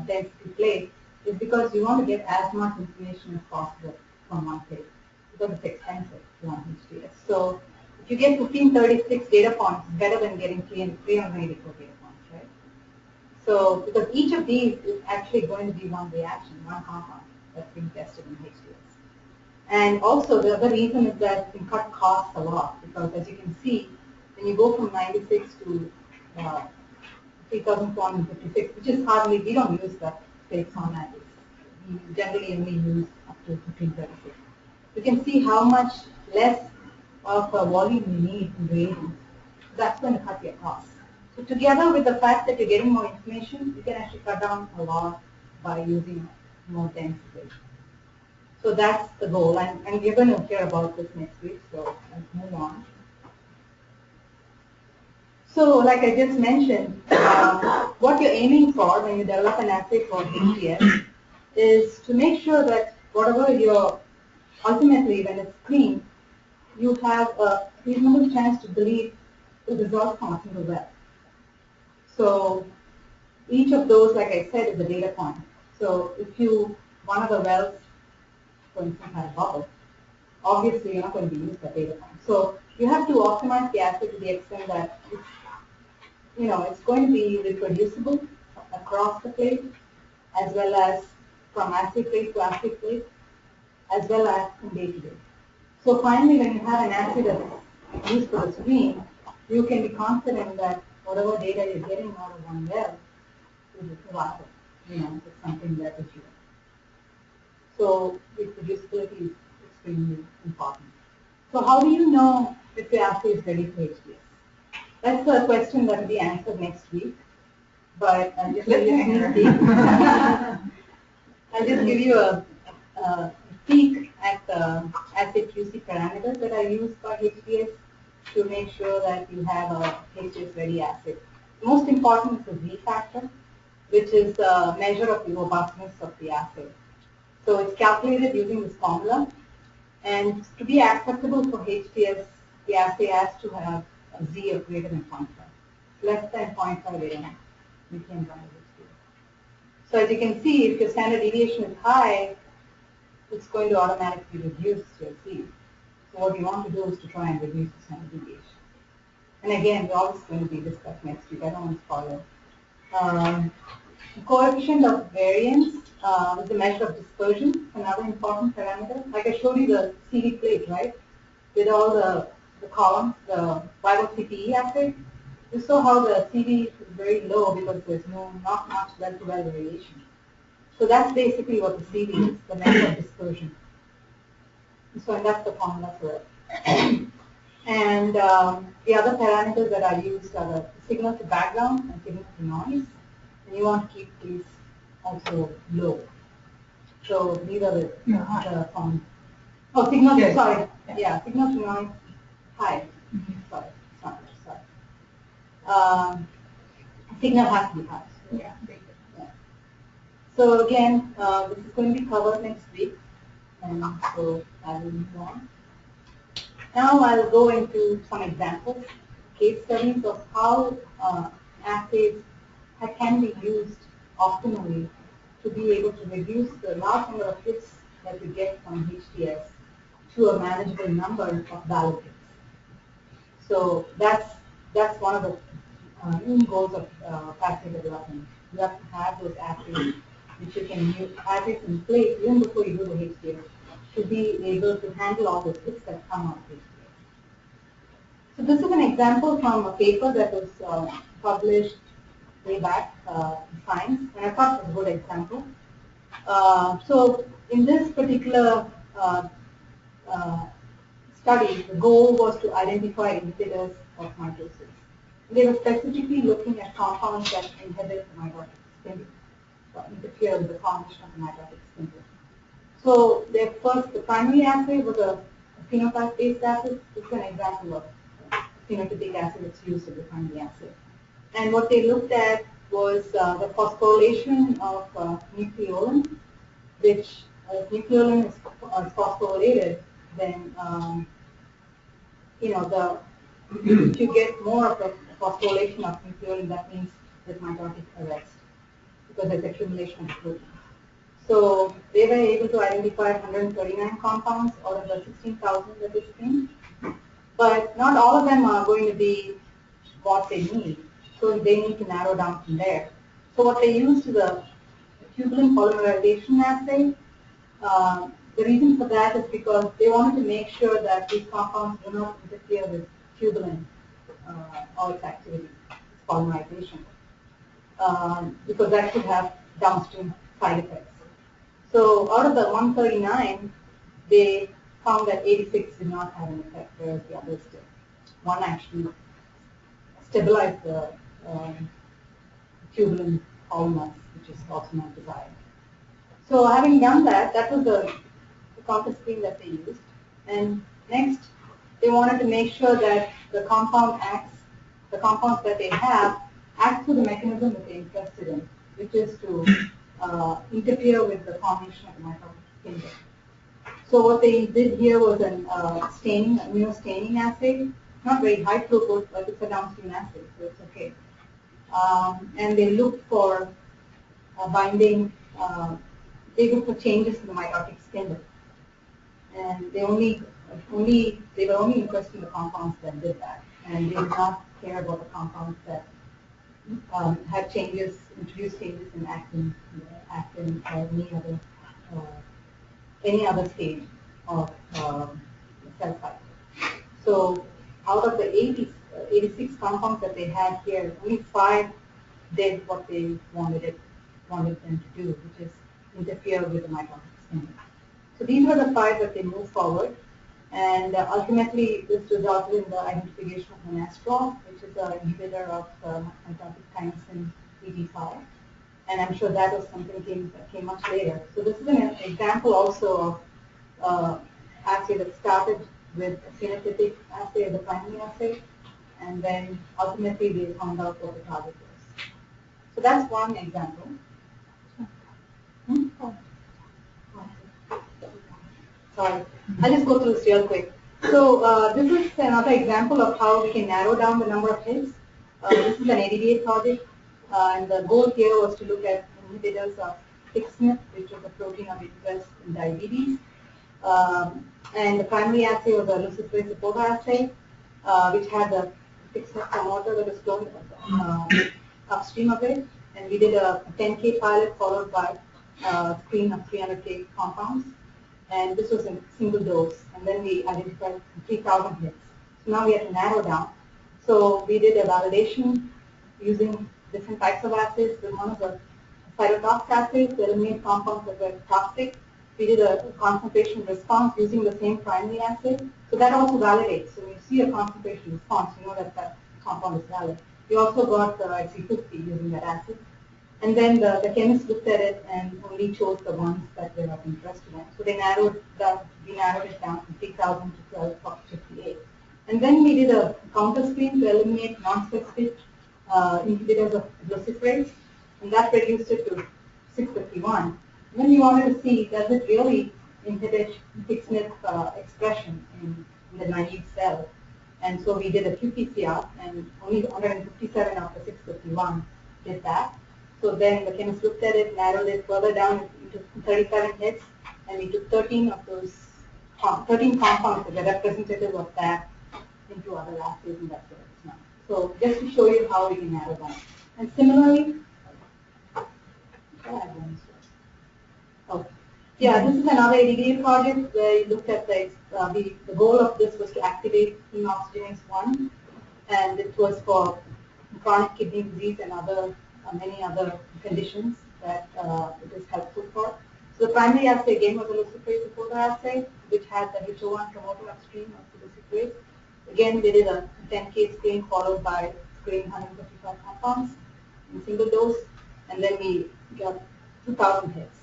density plate is because you want to get as much information as possible from one plate, because it's expensive to run HTS. So if you get 1536 data points, it's better than getting 384 data points, right? So because each of these is actually going to be one reaction, one compound that's being tested in HTS. And also the other reason is that it can cut costs a lot, because as you can see, when you go from 96 to 3,456, which is hardly, we don't use that plates on average. We generally only use up to 1536. You can see how much less of a volume you need in reagents. That's going to cut your costs. So together with the fact that you're getting more information, you can actually cut down a lot by using more dense plates. So that's the goal, and we're going to hear about this next week, so let's move on. So like I just mentioned, what you're aiming for when you develop an assay for HTS is to make sure that whatever you're, ultimately when it's clean, you have a reasonable chance to believe the results from a single well. So Each of those, like I said, is a data point. So if one of the wells, for instance, had a bubble, obviously you're not going to use that data point. So you have to optimize the assay to the extent that it's going to be reproducible across the plate, as well as from assay plate to assay plate, as well as from day to day. So finally, when you have an assay that's used for the screen, you can be confident that whatever data you're getting out of one well is reliable. It's something that is real. So reproducibility is extremely important. So how do you know if the assay is ready for HPS? That's a question that will be answered next week. But I'll just give you a peek at the assay QC parameters that are used by HPS to make sure that you have a HPS ready assay. Most important is the Z factor, which is the measure of the robustness of the assay. So it's calculated using this formula, and to be acceptable for HPS, the assay has to have a Z of greater than 0.5. Less than 0.5, we can run HPS. So as you can see, if your standard deviation is high, it's going to automatically reduce your Z. So what you want to do is to try and reduce the standard deviation. And again, all this is going to be discussed next week. I don't want to spoil it. The coefficient of variance is a measure of dispersion, another important parameter. Like I showed you the CD plate, right? With all the columns, the viral CPE assay. You saw how the CD is very low because there's not much well-to-well variation. So that's basically what the CD is, the measure of dispersion. So that's the formula for it. And the other parameters that are used are the signal to background and signal to noise. And you want to keep these also low. So these are the forms. Oh, signal to, sorry. Yeah, signal to noise high. Sorry. Signal has to be high. Yeah. So again, this is going to be covered next week, and so I will move on. Now I'll go into some examples, case studies of how assays can be used optimally to be able to reduce the large number of hits that you get from HTS to a manageable number of valid hits. So that's one of the main goals of assay development. You have to have those assays which you can use, assays in place even before you do the HTS, to be able to handle all those hits that come out of HTS. So this is an example from a paper that was published way back in Science, and I thought it was a good example. So in this particular study, the goal was to identify indicators of mitosis. They were specifically looking at compounds that inhibit the mitotic spindle, or interfere with the formation of the mitotic spindle. So the primary assay was a phenotype-based assay. This is an example of phenotypic assay that's used in the primary assay. And what they looked at was the phosphorylation of nucleolin, which nucleolin is phosphorylated, then if you get more of a phosphorylation of nucleolin, that means there's mitotic arrest because there's accumulation of protein. So they were able to identify 139 compounds out of the 16,000 that they screened, but not all of them are going to be what they need. So they need to narrow down from there. So what they used is a tubulin polymerization assay. The reason for that is because they wanted to make sure that these compounds do not interfere with tubulin or its activity, its polymerization, because that could have downstream side effects. So out of the 139, they found that 86 did not have an effect, whereas the others did. One actually stabilized the tubulin polymers, which is also not desired. So having done that, that was the counter screen that they used. And next, they wanted to make sure that the compounds that they have act through the mechanism that they're interested in, which is to interfere with the formation of the mitotic spindle. So what they did here was an immunostaining assay. Not very high throughput, but it's a downstream assay, so it's okay. and they looked for binding, they looked for changes in the mitotic spindle. And they were only interested in the compounds that did that, and they did not care about the compounds that had changes, introduced changes in actin or any other stage of cell cycle. So out of the 86 compounds that they had here, only 5 did what they wanted them to do, which is interfere with the mitotic spindle. So these were the 5 that they moved forward, and ultimately this resulted in the identification of monastrol, which is an inhibitor of mitotic kinase EG5, and I'm sure that was something that came much later. So this is an example also of assay that started with a phenotypic assay, the primary assay, and then ultimately they found out what the target was. So that's one example. Sorry, I'll just go through this real quick. So this is another example of how we can narrow down the number of hits. This is an ADDA project, and the goal here was to look at inhibitors of TXNP, which is a protein of interest in diabetes. And the primary assay was a luciferase supporter assay, which had a TXNP promoter that was flown upstream of it. And we did a 10K pilot followed by a screen of 300K compounds. And this was a single dose. And then we identified 3,000 hits. So now we have to narrow down. So we did a validation using different types of assays. One was a cytotox assay to eliminate compounds that were toxic. We did a concentration response using the same primary assay. So that also validates. So when you see a concentration response, you know that that compound is valid. We also got the IC50 using that assay. And then the chemists looked at it and only chose the ones that they were interested in. So we narrowed it down from 3,000 to 1258. And then we did a counter screen to eliminate non-specific inhibitors of luciferase, and that reduced it to 651. Then we wanted to see, does it really inhibit TXNP expression in the naive cell? And so we did a QPCR, and only 157 of the 651 did that. So then the chemists looked at it, narrowed it further down into 37 hits, and we took 13 of those, 13 compounds that were representative of that into other assays, and that's what it is now. So just to show you how we can narrow down. And similarly, yeah, this is another ADDA project where you looked at the goal of this was to activate heme oxygenase 1, and it was for chronic kidney disease and many other conditions that it is helpful for. So the primary assay again was a luciferase supporter assay, which had the HO1 promoter upstream of the luciferase. Again, they did a 10K screen followed by screening 155 compounds in single dose, and then we got 2,000 hits.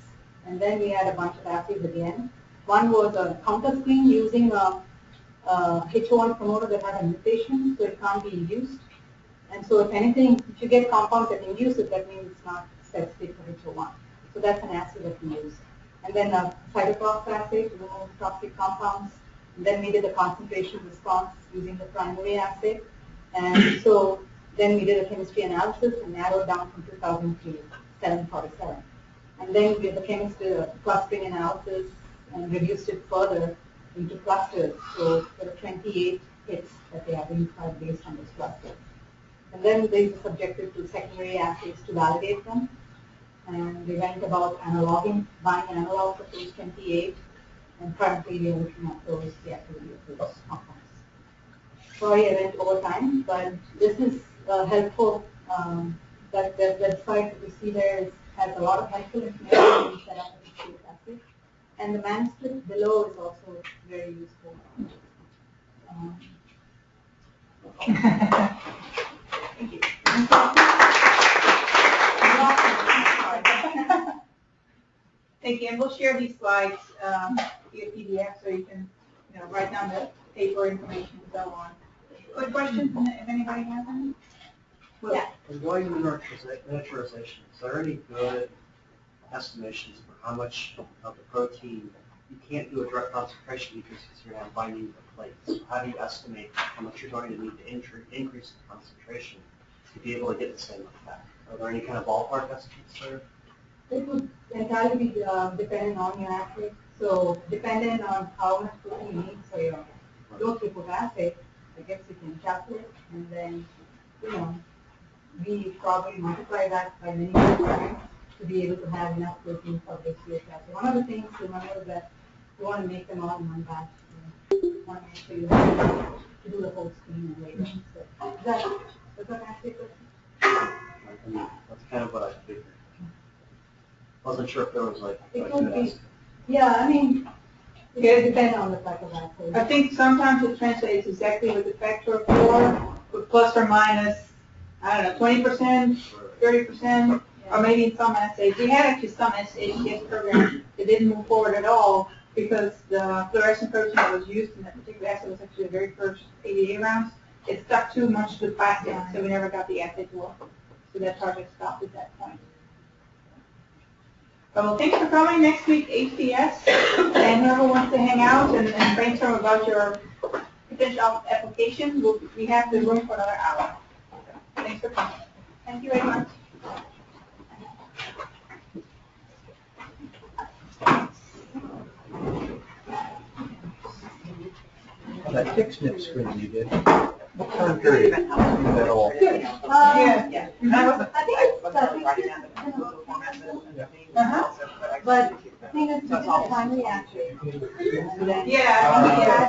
And then we had a bunch of assays again. One was a counter screen using a HO1 promoter that had a mutation, so it can't be induced. And so if anything, if you get compounds that induce it, that means it's not specific for HO1. So that's an assay that we use. And then a cytotox assay to remove toxic compounds. And then we did a concentration response using the primary assay. And so then we did a chemistry analysis and narrowed down from 2,000 to 747. And then the chemists did a clustering analysis and reduced it further into clusters. So there were 28 hits that they identified based on those clusters. And then they were subjected to secondary assays to validate them. And we went about buying analogs of those 28, and currently we are looking at the activity of those compounds. Sorry I went over time, but this is helpful. That the website that you see there has a lot of helpful information to set up the assay. And the manuscript below is also very useful. Thank you. Thank you, and we'll share these slides via PDF so you can, write down the paper information and so on. Good questions, if anybody has any? Well, Yeah. regarding miniaturization, is there any good estimations for how much of the protein you can't do a direct concentration because you're now binding the plates? So how do you estimate how much you're going to need to increase the concentration to be able to get the same effect? Are there any kind of ballpark estimates there? It would entirely be dependent on your assay. So dependent on how much protein you need for your low throughput assay, I guess you can calculate, and then, we probably multiply that by many times to be able to have enough protein for this year's assay. One of the things to remember is that you want to make them all in one batch. You want to make sure you have to do the whole screen and later. So does that answer your question? I mean, that's kind of what I figured. Wasn't sure if there was like. It could be. Yeah, I mean, it would depend on the type of assay. I think sometimes it translates exactly with the factor of 4, with plus or minus, I don't know, 20%, 30%, or maybe in some assays. We had actually some SHTS programs that didn't move forward at all because the fluorescent protein that was used in that particular assay was actually the very first ADA rounds. It stuck too much to the plastic, so we never got the assay to work. So that project stopped at that point. Well, thanks for coming. Next week, HTS, and whoever wants to hang out and brainstorm about your potential application, we have the room for another hour. Thanks for coming. Thank you very much. That tick snip screen you did, what time period? At all? Yeah. But I think it's just a timely action. Yeah. Yeah.